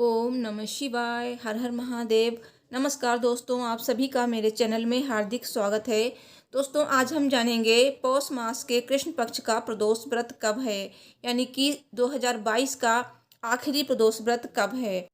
ओम नमः शिवाय। हर हर महादेव। नमस्कार दोस्तों, आप सभी का मेरे चैनल में हार्दिक स्वागत है। दोस्तों, आज हम जानेंगे पौष मास के कृष्ण पक्ष का प्रदोष व्रत कब है, यानी कि 2022 का आखिरी प्रदोष व्रत कब है।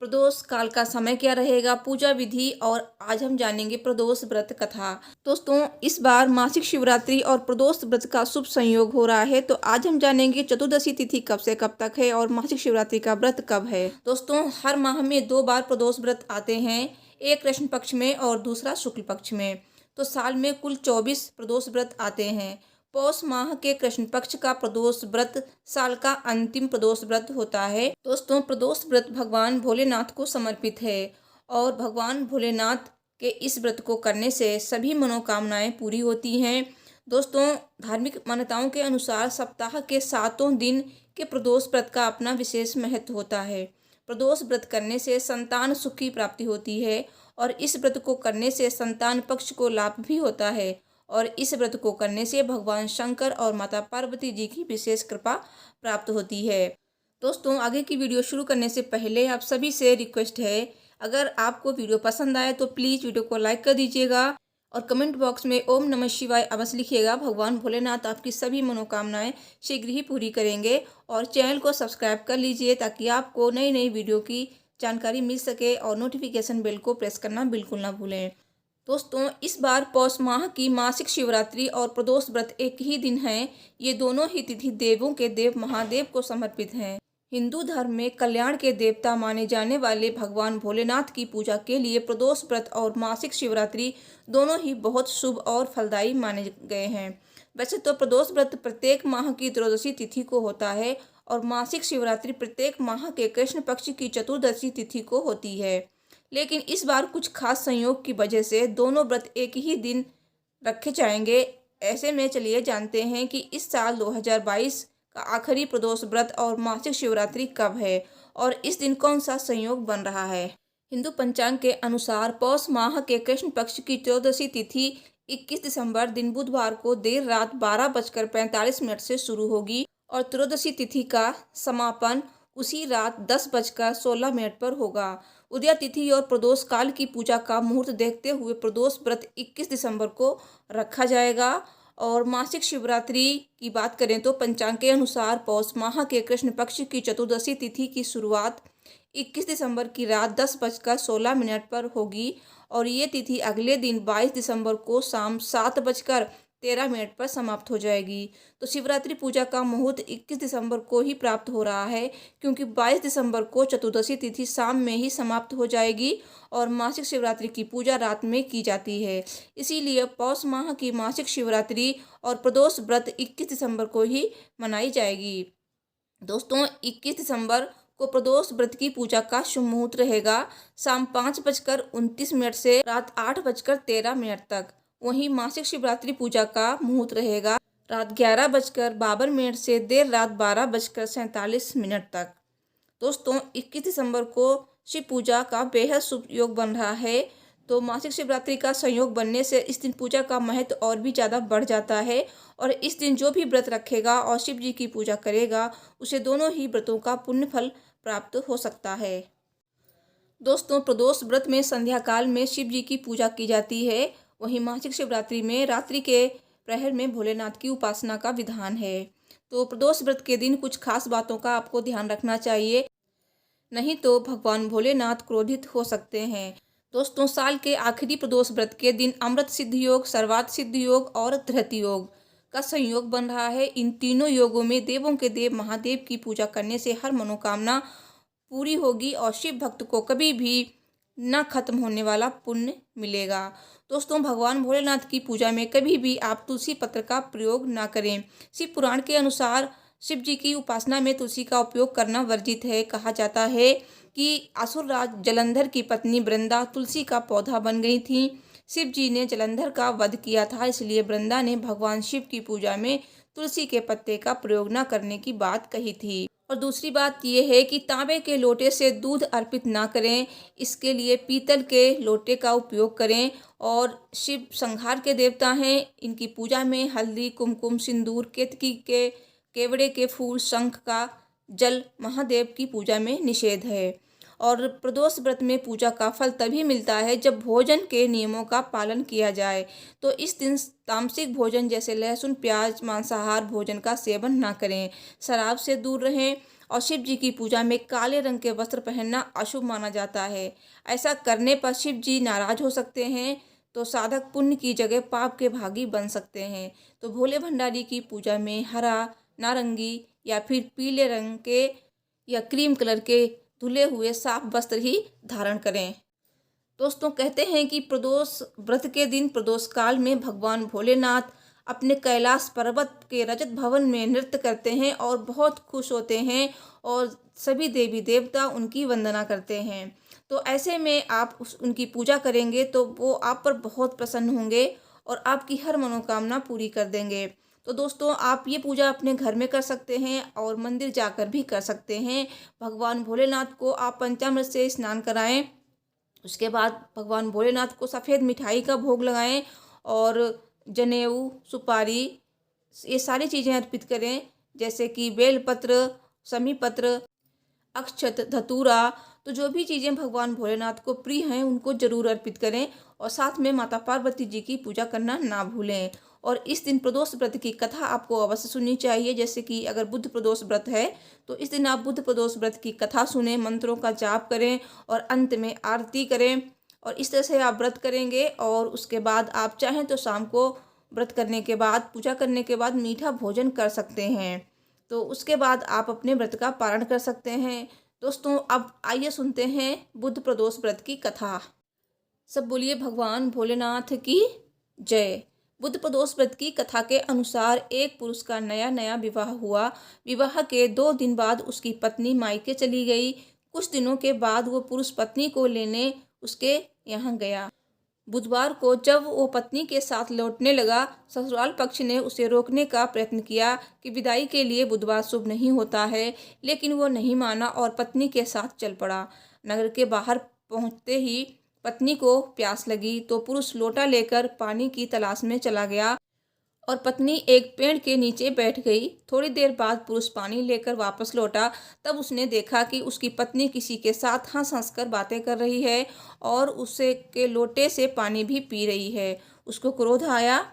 प्रदोष काल का समय क्या रहेगा, पूजा विधि, और आज हम जानेंगे प्रदोष व्रत कथा। दोस्तों, इस बार मासिक शिवरात्रि और प्रदोष व्रत का शुभ संयोग हो रहा है, तो आज हम जानेंगे चतुर्दशी तिथि कब से कब तक है और मासिक शिवरात्रि का व्रत कब है। दोस्तों, हर माह में 2 बार प्रदोष व्रत आते हैं, एक कृष्ण पक्ष में और दूसरा शुक्ल पक्ष में। तो साल में कुल 24 प्रदोष व्रत आते हैं। पौष माह के कृष्ण पक्ष का प्रदोष व्रत साल का अंतिम प्रदोष व्रत होता है। दोस्तों, प्रदोष व्रत भगवान भोलेनाथ को समर्पित है और भगवान भोलेनाथ के इस व्रत को करने से सभी मनोकामनाएं पूरी होती हैं। दोस्तों, धार्मिक मान्यताओं के अनुसार सप्ताह के 7 दिन के प्रदोष व्रत का अपना विशेष महत्व होता है। प्रदोष व्रत करने से संतान सुख की प्राप्ति होती है और इस व्रत को करने से संतान पक्ष को लाभ भी होता है और इस व्रत को करने से भगवान शंकर और माता पार्वती जी की विशेष कृपा प्राप्त होती है। दोस्तों, आगे की वीडियो शुरू करने से पहले आप सभी से रिक्वेस्ट है, अगर आपको वीडियो पसंद आए तो प्लीज़ वीडियो को लाइक कर दीजिएगा और कमेंट बॉक्स में ओम नमः शिवाय अवश्य लिखिएगा। भगवान भोलेनाथ आपकी सभी मनोकामनाएं शीघ्र ही पूरी करेंगे। और चैनल को सब्सक्राइब कर लीजिए ताकि आपको नई नई वीडियो की जानकारी मिल सके और नोटिफिकेशन बेल को प्रेस करना बिल्कुल ना भूलें। दोस्तों, इस बार पौष माह की मासिक शिवरात्रि और प्रदोष व्रत एक ही दिन है। ये दोनों ही तिथि देवों के देव महादेव को समर्पित हैं। हिंदू धर्म में कल्याण के देवता माने जाने वाले भगवान भोलेनाथ की पूजा के लिए प्रदोष व्रत और मासिक शिवरात्रि दोनों ही बहुत शुभ और फलदायी माने गए हैं। वैसे तो प्रदोष व्रत प्रत्येक माह की त्रयोदशी तिथि को होता है और मासिक शिवरात्रि प्रत्येक माह के कृष्ण पक्ष की चतुर्दशी तिथि को होती है, लेकिन इस बार कुछ खास संयोग की वजह से दोनों व्रत एक ही दिन रखे जाएंगे। ऐसे में चलिए जानते हैं कि इस साल 2022 का आखिरी प्रदोष व्रत और मासिक शिवरात्रि कब है और इस दिन कौन सा संयोग बन रहा है। हिंदू पंचांग के अनुसार पौष माह के कृष्ण पक्ष की त्रयोदशी तिथि 21 दिसंबर दिन बुधवार को देर रात 12:45 से शुरू होगी और त्रयोदशी तिथि का समापन उसी रात 10:16 पर होगा। उदया तिथि और प्रदोष काल की पूजा का मुहूर्त देखते हुए प्रदोष व्रत 21 दिसंबर को रखा जाएगा। और मासिक शिवरात्रि की बात करें तो पंचांग के अनुसार पौष माह के कृष्ण पक्ष की चतुर्दशी तिथि की शुरुआत 21 दिसंबर की रात 10:16 पर होगी और ये तिथि अगले दिन 22 दिसंबर को शाम 7:13 पर समाप्त हो जाएगी। तो शिवरात्रि पूजा का मुहूर्त 21 दिसंबर को ही प्राप्त हो रहा है, क्योंकि 22 दिसंबर को चतुर्दशी तिथि शाम में ही समाप्त हो जाएगी और मासिक शिवरात्रि की पूजा रात में की जाती है। इसीलिए पौष माह की मासिक शिवरात्रि और प्रदोष व्रत 21 दिसंबर को ही मनाई जाएगी। दोस्तों, 21 दिसंबर को प्रदोष व्रत की पूजा का शुभ मुहूर्त रहेगा शाम 5:29 से रात 8:13 तक। वहीं मासिक शिवरात्रि पूजा का मुहूर्त रहेगा रात 11:52 से देर रात 12:47 तक। दोस्तों, 21 दिसंबर को शिव पूजा का बेहद शुभ योग बन रहा है, तो मासिक शिवरात्रि का संयोग बनने से इस दिन पूजा का महत्व और भी ज़्यादा बढ़ जाता है और इस दिन जो भी व्रत रखेगा और शिव जी की पूजा करेगा उसे दोनों ही व्रतों का पुण्य फल प्राप्त हो सकता है। दोस्तों, प्रदोष व्रत में संध्या काल में शिव जी की पूजा की जाती है, वहीं मासिक शिवरात्रि में रात्रि के प्रहर में भोलेनाथ की उपासना का विधान है। तो प्रदोष व्रत के दिन कुछ खास बातों का आपको ध्यान रखना चाहिए, नहीं तो भगवान भोलेनाथ क्रोधित हो सकते हैं। दोस्तों, साल के आखिरी प्रदोष व्रत के दिन अमृत सिद्ध योग, सर्वार्थ सिद्ध योग और धृति योग का संयोग बन रहा है। इन तीनों योगों में देवों के देव महादेव की पूजा करने से हर मनोकामना पूरी होगी और शिव भक्त को कभी भी न खत्म होने वाला पुण्य मिलेगा। दोस्तों, भगवान भोलेनाथ की पूजा में कभी भी आप तुलसी पत्र का प्रयोग ना करें। शिव पुराण के अनुसार शिव जी की उपासना में तुलसी का उपयोग करना वर्जित है। कहा जाता है कि असुरराज जलंधर की पत्नी वृंदा तुलसी का पौधा बन गई थी। शिव जी ने जलंधर का वध किया था, इसलिए वृंदा ने भगवान शिव की पूजा में तुलसी के पत्ते का प्रयोग न करने की बात कही थी। और दूसरी बात यह है कि तांबे के लोटे से दूध अर्पित ना करें, इसके लिए पीतल के लोटे का उपयोग करें। और शिव संहार के देवता हैं, इनकी पूजा में हल्दी, कुमकुम, सिंदूर, केतकी के केवड़े के फूल, शंख का जल महादेव की पूजा में निषेध है। और प्रदोष व्रत में पूजा का फल तभी मिलता है जब भोजन के नियमों का पालन किया जाए। तो इस दिन तामसिक भोजन जैसे लहसुन, प्याज, मांसाहार भोजन का सेवन ना करें, शराब से दूर रहें और शिव जी की पूजा में काले रंग के वस्त्र पहनना अशुभ माना जाता है। ऐसा करने पर शिव जी नाराज हो सकते हैं, तो साधक पुण्य की जगह पाप के भागी बन सकते हैं। तो भोले भंडारी की पूजा में हरा, नारंगी या फिर पीले रंग के या क्रीम कलर के धुले हुए साफ वस्त्र ही धारण करें। दोस्तों, कहते हैं कि प्रदोष व्रत के दिन प्रदोष काल में भगवान भोलेनाथ अपने कैलाश पर्वत के रजत भवन में नृत्य करते हैं और बहुत खुश होते हैं और सभी देवी देवता उनकी वंदना करते हैं। तो ऐसे में आप उनकी पूजा करेंगे तो वो आप पर बहुत प्रसन्न होंगे और आपकी हर मनोकामना पूरी कर देंगे। तो दोस्तों, आप ये पूजा अपने घर में कर सकते हैं और मंदिर जाकर भी कर सकते हैं। भगवान भोलेनाथ को आप पंचामृत से स्नान कराएं, उसके बाद भगवान भोलेनाथ को सफ़ेद मिठाई का भोग लगाएं और जनेऊ, सुपारी, ये सारी चीज़ें अर्पित करें, जैसे कि बेलपत्र, समी पत्र, अक्षत, धतूरा। तो जो भी चीज़ें भगवान भोलेनाथ को प्रिय हैं उनको जरूर अर्पित करें और साथ में माता पार्वती जी की पूजा करना ना भूलें। और इस दिन प्रदोष व्रत की कथा आपको अवश्य सुननी चाहिए। जैसे कि अगर बुध प्रदोष व्रत है तो इस दिन आप बुध प्रदोष व्रत की कथा सुने, मंत्रों का जाप करें और अंत में आरती करें। और इस तरह से आप व्रत करेंगे और उसके बाद आप चाहें तो शाम को व्रत करने के बाद, पूजा करने के बाद मीठा भोजन कर सकते हैं। तो उसके बाद आप अपने व्रत का पारण कर सकते हैं। दोस्तों, अब आइए सुनते हैं बुध प्रदोष व्रत की कथा। सब बोलिए भगवान भोलेनाथ की जय। बुध प्रदोष व्रत की कथा के अनुसार एक पुरुष का नया नया विवाह हुआ। विवाह के 2 दिन बाद उसकी पत्नी मायके चली गई। कुछ दिनों के बाद वो पुरुष पत्नी को लेने उसके यहाँ गया। बुधवार को जब वो पत्नी के साथ लौटने लगा, ससुराल पक्ष ने उसे रोकने का प्रयत्न किया कि विदाई के लिए बुधवार शुभ नहीं होता है, लेकिन वो नहीं माना और पत्नी के साथ चल पड़ा। नगर के बाहर पहुंचते ही पत्नी को प्यास लगी तो पुरुष लोटा लेकर पानी की तलाश में चला गया और पत्नी एक पेड़ के नीचे बैठ गई। थोड़ी देर बाद पुरुष पानी लेकर वापस लौटा। तब उसने देखा कि उसकी पत्नी किसी के साथ हंस हंस कर बातें कर रही है और उसे के लोटे से पानी भी पी रही है। उसको क्रोध आया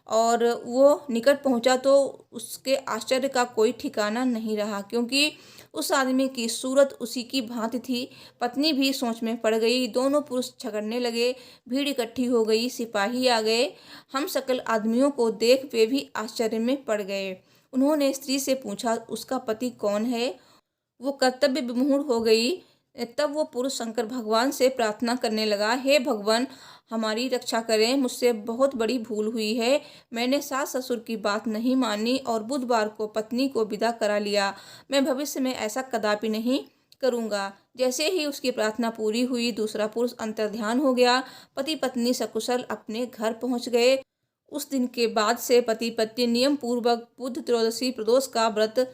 और वो निकट पहुंचा तो उसके आश्चर्य का कोई ठिकाना नहीं रहा, क्योंकि उस आदमी की सूरत उसी की भांति थी। पत्नी भी सोच में पड़ गई। दोनों पुरुष झगड़ने लगे। भीड़ इकट्ठी हो गई, सिपाही आ गए। हम सकल आदमियों को देख वे भी आश्चर्य में पड़ गए। उन्होंने स्त्री से पूछा, उसका पति कौन है? वो कर्तव्य विमूढ़ हो गई। तब वो पुरुष शंकर भगवान से प्रार्थना करने लगा, हे भगवान, हमारी रक्षा करें, मुझसे बहुत बड़ी भूल हुई है। मैंने सास ससुर की बात नहीं मानी और बुधवार को पत्नी को विदा करा लिया। मैं भविष्य में ऐसा कदापि नहीं करूँगा। जैसे ही उसकी प्रार्थना पूरी हुई, दूसरा पुरुष अंतर्ध्यान हो गया। पति पत्नी सकुशल अपने घर पहुँच गए। उस दिन के बाद से पति पत्नी नियम पूर्वक बुध त्रयोदशी प्रदोष का व्रत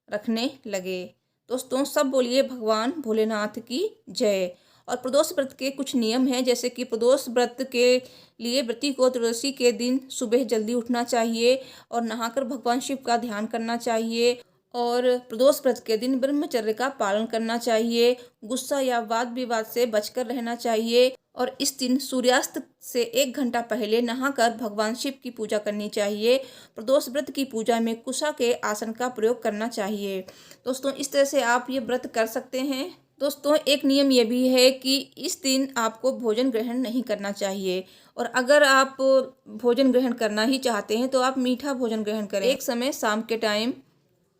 रखने लगे। दोस्तों, सब बोलिए भगवान भोलेनाथ की जय। और प्रदोष व्रत के कुछ नियम हैं, जैसे कि प्रदोष व्रत के लिए व्रती को त्रयोदशी के दिन सुबह जल्दी उठना चाहिए और नहाकर भगवान शिव का ध्यान करना चाहिए और प्रदोष व्रत के दिन ब्रह्मचर्य का पालन करना चाहिए। गुस्सा या वाद विवाद से बचकर रहना चाहिए और इस दिन सूर्यास्त से 1 घंटा पहले नहाकर भगवान शिव की पूजा करनी चाहिए। प्रदोष व्रत की पूजा में कुशा के आसन का प्रयोग करना चाहिए। दोस्तों, इस तरह से आप ये व्रत कर सकते हैं। दोस्तों, एक नियम ये भी है कि इस दिन आपको भोजन ग्रहण नहीं करना चाहिए और अगर आप भोजन ग्रहण करना ही चाहते हैं तो आप मीठा भोजन ग्रहण करें एक समय शाम के टाइम।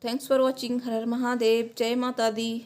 Thanks for watching. हर हर महादेव। जय माता दी।